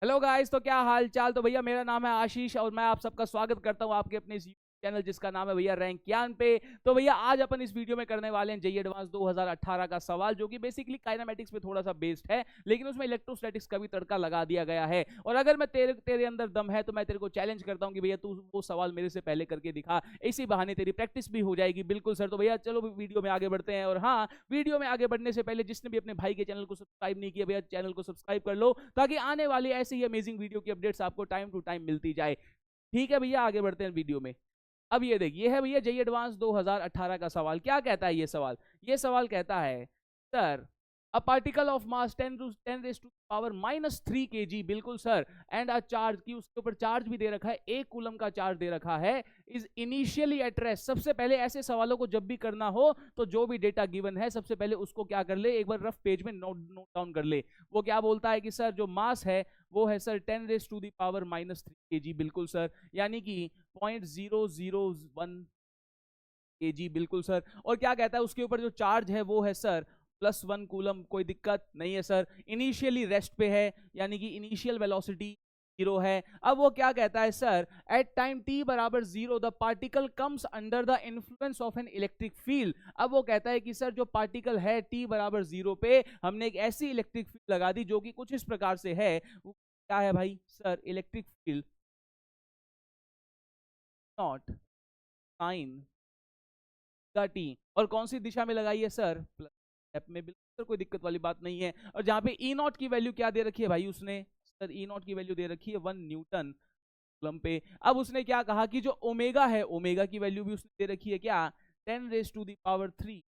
Hello guys, तो क्या हाल चाल। तो भैया मेरा नाम है आशीष और मैं आप सबका स्वागत करता हूं आपके अपने इस चैनल जिसका नाम है भैया रैंक ज्ञान पे। तो भैया आज अपन इस वीडियो में करने वाले हैं जेईई एडवांस 2018 का सवाल, जो कि बेसिकली काइनेमेटिक्स पे थोड़ा सा बेस्ड है, लेकिन उसमें इलेक्ट्रोस्टैटिक्स का भी तड़का लगा दिया गया है। और अगर मैं तेरे तेरे अंदर दम है तो मैं तेरे को चैलेंज करता हूं कि भैया तू वो सवाल मेरे से पहले करके दिखा, इसी बहाने तेरी प्रैक्टिस भी हो जाएगी। बिल्कुल सर। तो भैया चलो वीडियो में आगे बढ़ते हैं। और हाँ, वीडियो में आगे बढ़ने से पहले जिसने भी अपने भाई के चैनल को सब्सक्राइब नहीं किया, भैया चैनल को सब्सक्राइब कर लो ताकि आने वाली ऐसी ही अमेजिंग वीडियो की अपडेट्स आपको टाइम टू टाइम मिलती जाए। ठीक है भैया, आगे बढ़ते हैं वीडियो में। अब ये देखिए, है भैया जेईई एडवांस 2018 का सवाल। क्या कहता है ये सवाल कहता है sir, a particle of mass 10 raise to बिल्कुल सर, एंड अ चार्ज की उसके ऊपर चार्ज भी दे रखा है, 1 कूलम का चार्ज दे रखा है, इज इनिशियली एट रेस्ट। सबसे पहले ऐसे सवालों को जब भी करना हो तो जो भी डेटा गिवन है सबसे पहले उसको क्या कर ले, एक बार रफ पेज में नोट डाउन कर ले। वो क्या बोलता है कि सर जो मास है वो है सर 10 रेज़ टू 3 kg। बिल्कुल सर, यानी कि 0.001 kg। बिल्कुल सर। और क्या कहता है उसके ऊपर जो चार्ज है वो है सर +1 कूलम। कोई दिक्कत नहीं है सर। इनिशियली रेस्ट पे है, यानी कि इनिशियल वेलोसिटी 0 है। अब वो क्या कहता है सर, एट टाइम t बराबर 0 the particle comes under the influence of an electric field. अब वो कहता है कि सर जो पार्टिकल है t बराबर 0 पे हमने एक ऐसी इलेक्ट्रिक फील्ड लगा दी जो कि कुछ इस प्रकार से है। वो क्या है भाई sir, electric field naught sine का टी। और कौन सी दिशा में लगाई है सर, प्लस एफ में। बिल्कुल सर, कोई दिक्कत वाली बात नहीं है। और जहां पे ई नॉट की वैल्यू क्या दे रखी है भाई उसने, सर ई नॉट की वैल्यू दे रखी है 1 न्यूटन कूलम पे। अब उसने क्या कहा कि जो ओमेगा है, ओमेगा की वैल्यू भी उसने दे रखी है क्या, 10 raise to the power 3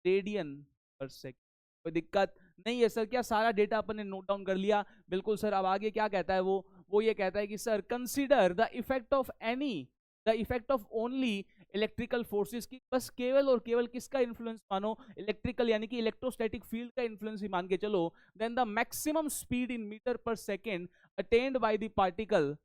radian per second. कोई दिक्कत नहीं है सर। क्या सारा डेटा अपन ने नोट डाउन कर लिया। बिल्कुल सर। अब आगे क्या कहता है वो ये कहता है कि sir consider the effect of any, the effect of only electrical forces की, बस केवल और केवल किसका इन्फ्लुएंस मानो, इलेक्ट्रिकल यानी कि इलेक्ट्रोस्टैटिक फील्ड का इन्फ्लुएंस ही मान के चलो। Then the maximum speed in metre per second attained by the particle,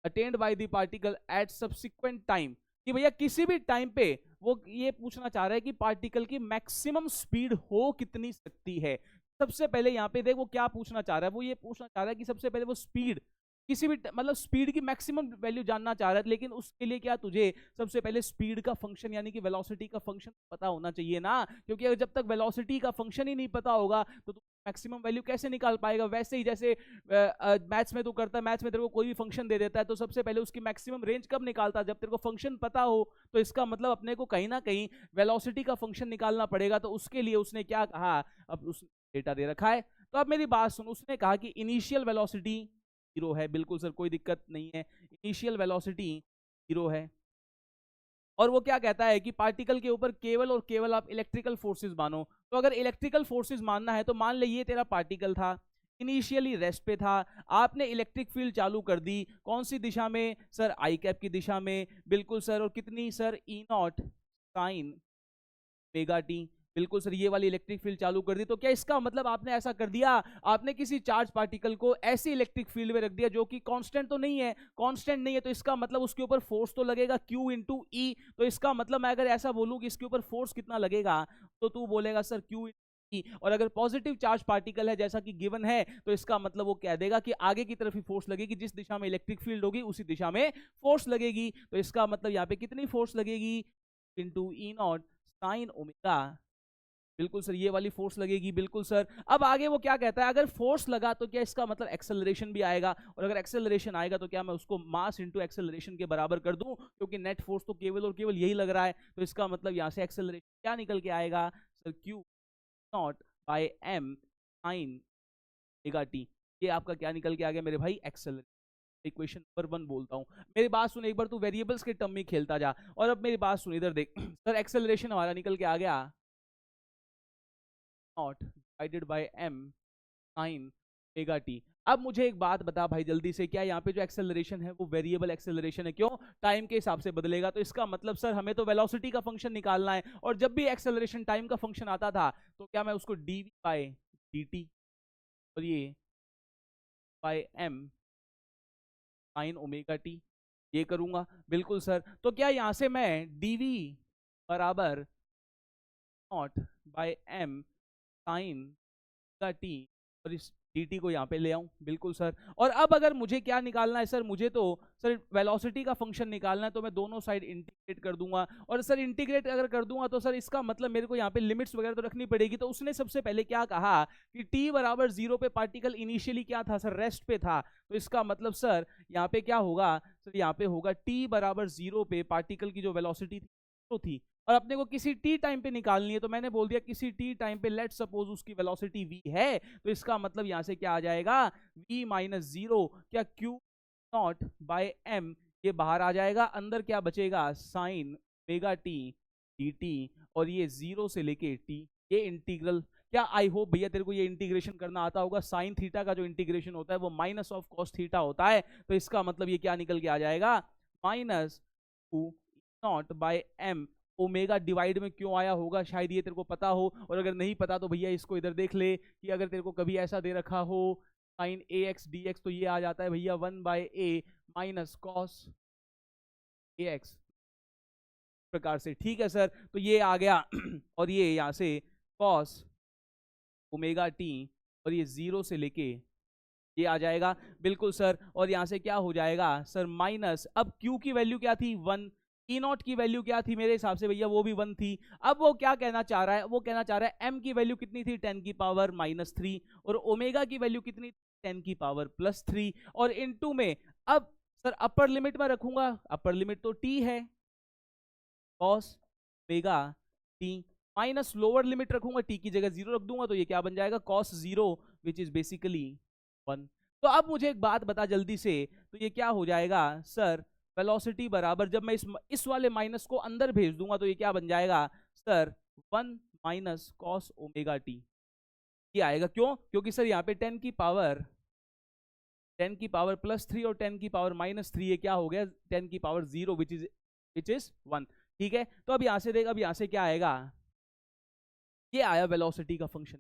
attained by the particle at subsequent time. कि भैया किसी भी टाइम पे वो ये पूछना चाह रहा है कि पार्टिकल की मैक्सिमम स्पीड हो कितनी सकती है। सबसे पहले यहाँ पे देख वो क्या पूछना चाह रहा है, वो ये पूछना चाह रहा है कि सबसे पहले वो स्पीड, किसी भी मतलब स्पीड की मैक्सिमम वैल्यू जानना चाह रहा है। लेकिन उसके लिए क्या तुझे सबसे पहले स्पीड का फंक्शन यानी कि वेलोसिटी का फंक्शन पता होना चाहिए ना, क्योंकि अगर जब तक वेलोसिटी का फंक्शन ही नहीं पता होगा तो मैक्सिमम वैल्यू कैसे निकाल पाएगा। वैसे ही जैसे मैथ्स में तू करता है, मैथ्स में तेरे को कोई भी फंक्शन दे देता है तो सबसे पहले उसकी मैक्सिमम रेंज कब निकालता है, जब तेरे को फंक्शन पता हो। तो इसका मतलब अपने को कहीं ना कहीं वेलोसिटी का फंक्शन निकालना पड़ेगा। तो उसके लिए उसने क्या कहा, अब उस डेटा दे रखा है। तो अब मेरी बात सुन, उसने कहा कि इनिशियल वेलोसिटी 0 है। बिल्कुल सर, कोई दिक्कत नहीं है, इनिशियल वेलोसिटी 0 है। और वो क्या कहता है कि पार्टिकल के ऊपर केवल और केवल आप इलेक्ट्रिकल फोर्सेस मानो। तो अगर इलेक्ट्रिकल फोर्सेस मानना है तो मान ले ये तेरा पार्टिकल था, इनिशियली रेस्ट पे था, आपने इलेक्ट्रिक फील्ड चालू कर दी। कौन सी दिशा में सर, आई कैप की दिशा में। बिल्कुल सर। और कितनी sir, E naught sine omega t. बिल्कुल सर, ये वाली इलेक्ट्रिक फील्ड चालू कर दी। तो क्या इसका मतलब आपने ऐसा कर दिया, आपने किसी चार्ज पार्टिकल को ऐसी इलेक्ट्रिक फील्ड में रख दिया जो कि कांस्टेंट तो नहीं है, कांस्टेंट नहीं है, तो इसका मतलब उसके ऊपर फोर्स तो लगेगा Q इंटू ई। तो इसका मतलब मैं अगर ऐसा बोलूं कि इसके ऊपर फोर्स कितना लगेगा, तो तू बोलेगा सर Q ई। और अगर पॉजिटिव चार्ज पार्टिकल है जैसा कि गिवन है, तो इसका मतलब वो कह देगा कि आगे की तरफ ही फोर्स लगेगी, जिस दिशा में इलेक्ट्रिक फील्ड होगी उसी दिशा में फोर्स लगेगी। तो इसका मतलब यहाँ पे कितनी फोर्स लगेगी, इंटू ई नॉट साइन ओमेगा। बिल्कुल सर, ये वाली फोर्स लगेगी। बिल्कुल सर। अब आगे वो क्या कहता है, अगर फोर्स लगा तो क्या इसका मतलब एक्सेलरेशन भी आएगा, और अगर एक्सेलरेशन आएगा तो क्या मैं उसको मास इंटू एक्सेलरेशन के बराबर कर दूं, क्योंकि नेट फोर्स तो केवल और केवल यही लग रहा है। तो इसका मतलब यहां से एक्सेलरेशन क्या निकल के आएगा sir, Q naught by M sine omega t. ये आपका क्या निकल के आ गया मेरे भाई, एक्सेलरेशन। इक्वेशन नंबर 1 बोलता हूं। मेरी बात सुन, एक बार तू वेरिएबल्स के टर्म में खेलता जा। और अब मेरी बात सुन, इधर देख सर, एक्सेलरेशन हमारा निकल के आ गया not divided by m sine omega T. अब मुझे एक बात बता भाई जल्दी से, क्या यहाँ पे जो एक्सेलरेशन है वो वेरिएबल एक्सेलरेशन है, क्यों, टाइम के हिसाब से बदलेगा। तो इसका मतलब सर हमें तो वेलोसिटी का फंक्शन निकालना है, और जब भी एक्सेलरेशन टाइम का फंक्शन आता था तो क्या मैं उसको डी बाय डी टी और ये by m sine omega t ये करूंगा। बिल्कुल सर। तो क्या यहाँ से मैं डीवी बराबर नॉट बाय एम साइन का टी, और इस dt को यहाँ पे ले आऊं, बिल्कुल सर। और अब अगर मुझे क्या निकालना है सर, मुझे तो सर वेलोसिटी का फंक्शन निकालना है, तो मैं दोनों साइड इंटीग्रेट कर दूंगा। और सर इंटीग्रेट अगर कर दूंगा तो सर इसका मतलब मेरे को यहाँ पे लिमिट्स वगैरह तो रखनी पड़ेगी। तो उसने सबसे पहले क्या कहा कि t बराबर 0 पे पार्टिकल इनिशियली क्या था सर, रेस्ट पे था। तो इसका मतलब सर यहाँ पे क्या होगा सर, यहाँ पे होगा t बराबर 0 पे पार्टिकल की जो वेलोसिटी थी तो थी, और अपने को किसी टी टाइम पे निकालनी है। तो मैंने बोल दिया किसी टी टाइम पे, लेट सपोज उसकी वेलोसिटी v है, तो इसका मतलब यहां से क्या आ जाएगा, v माइनस 0 क्या q नॉट बाय m, ये बाहर आ जाएगा। अंदर क्या बचेगा, साइन ओमेगा टी dt, और ये 0 से लेके t, ये इंटीग्रल। क्या आई होप भैया तेरे को ये इंटीग्रेशन करना आता होगा। साइन थीटा का जो इंटीग्रेशन होता है वो माइनस ऑफ कॉस थीटा होता है। तो इसका मतलब ये क्या निकल के आ जाएगा, minus two naught by m। Omega divide में क्यों आया होगा, शायद ये तेरे को पता हो, और अगर नहीं पता तो भैया इसको इधर देख ले कि अगर तेरे को कभी ऐसा दे रखा हो साइन ए एक्स डी एक्स, तो ये आ जाता है भैया 1/a minus cos A x, प्रकार से। ठीक है सर, तो ये आ गया और ये यहाँ से कॉस ओमेगा टी, और ये 0 से लेके ये आ जाएगा, बिल्कुल सर। और यहाँ से क्या हो जाएगा सर, माइनस, अब Q की वैल्यू क्या थी 1, ई नॉट की वैल्यू क्या थी मेरे हिसाब से भैया, वो भी 1 थी। अब वो क्या कहना चाह रहा है, वो कहना चाह रहा है m की वैल्यू कितनी थी 10 की पावर -3, और ओमेगा की वैल्यू कितनी 10 की पावर +3, और इनटू में अब सर अपर लिमिट में रखूंगा, अपर लिमिट तो t है cos omega t, minus lower limit रखूंगा, t की जगह 0 रख दूंगा, तो ये क्या बन जाएगा cos 0 विच इज बेसिकली 1। तो अब मुझे एक बात बता जल्दी से, तो ये क्या हो जाएगा सर, वेलोसिटी बराबर, जब मैं इस वाले माइनस को अंदर भेज दूंगा तो ये क्या बन जाएगा sir, 1 minus cos omega t, ये आएगा। क्यों, क्योंकि सर यहाँ पे 10 की पावर +3 और 10 की पावर -3, ये क्या हो गया 10 की पावर 0 विच इज 1। ठीक है, तो अब यहां से देख, अब यहां से क्या आएगा, ये आया वेलोसिटी का फंक्शन,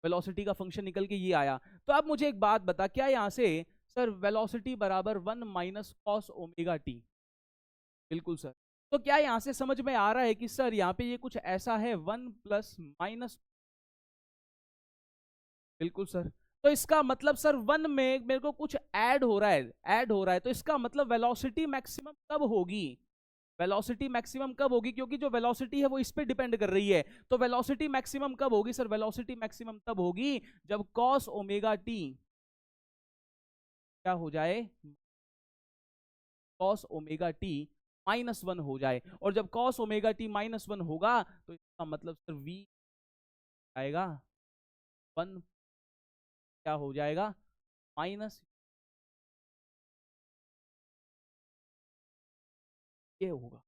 वेलोसिटी का फंक्शन निकल के ये आया। तो अब मुझे एक बात बता, क्या यहां से सर वेलोसिटी बराबर 1 माइनस कॉस ओमेगा टी, बिल्कुल सर। तो क्या यहां से समझ में आ रहा है कि सर यहाँ पे ये कुछ ऐसा है 1 प्लस माइनस, बिल्कुल सर। तो इसका मतलब सर 1 में मेरे को कुछ ऐड हो रहा है, ऐड हो रहा है, तो इसका मतलब वेलोसिटी मैक्सिमम कब होगी, वेलोसिटी मैक्सिमम कब होगी, क्योंकि जो वेलोसिटी है वो इस पे डिपेंड कर रही है। तो वेलोसिटी मैक्सिमम कब होगी सर, वेलोसिटी मैक्सिमम तब होगी जब cos ओमेगा टी क्या हो जाए, cos ओमेगा टी -1 हो जाए। और जब cos ओमेगा टी -1 होगा तो इसका मतलब सर v आएगा 1, क्या हो जाएगा माइनस, ये होगा।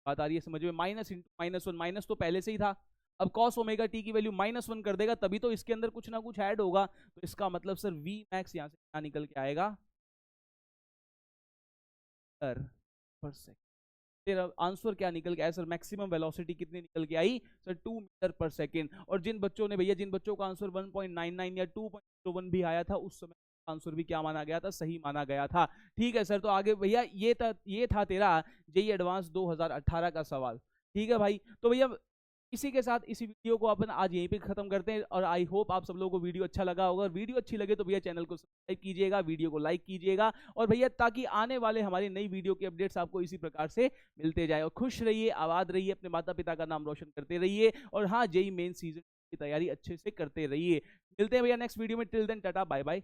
बात आ रही है समझ में, माइनस इंटू -1, माइनस तो पहले से ही था, अब cos ओमेगा टी की वैल्यू -1 कर देगा, तभी तो इसके अंदर कुछ ना कुछ ऐड होगा। तो इसका मतलब सर v मैक्स यहाँ से क्या निकल के आएगा सर, पर सेकंड। तेरा आंसर क्या निकल के आया सर, मैक्सिमम वेलोसिटी कितनी निकल के आई सर 2 मीटर पर सेकंड। और जिन बच्चों ने भैया, जिन बच्चों का आंसर 1.99 या 2.01 भी आया था, उस समय आंसर भी क्या माना गया था, सही माना गया था। ठीक है सर, तो आगे भैया ये था तेरा जेईई एडवांस 2018 का सवाल। ठीक है भाई, तो भैया इसी के साथ इसी वीडियो को अपन आज यहीं पे खत्म करते हैं। और आई होप आप सब लोगों को वीडियो अच्छा लगा होगा। वीडियो अच्छी लगे तो भैया चैनल को सब्सक्राइब कीजिएगा, वीडियो को लाइक कीजिएगा, और भैया ताकि आने वाले हमारी नई वीडियो के अपडेट्स आपको इसी प्रकार से मिलते जाए। और खुश रहिए, आबाद रहिए, अपने माता पिता का नाम रोशन करते रहिए, और हाँ जेईई मेन सीजन की तैयारी अच्छे से करते रहिए। मिलते हैं भैया नेक्स्ट वीडियो में, till then tata bye bye.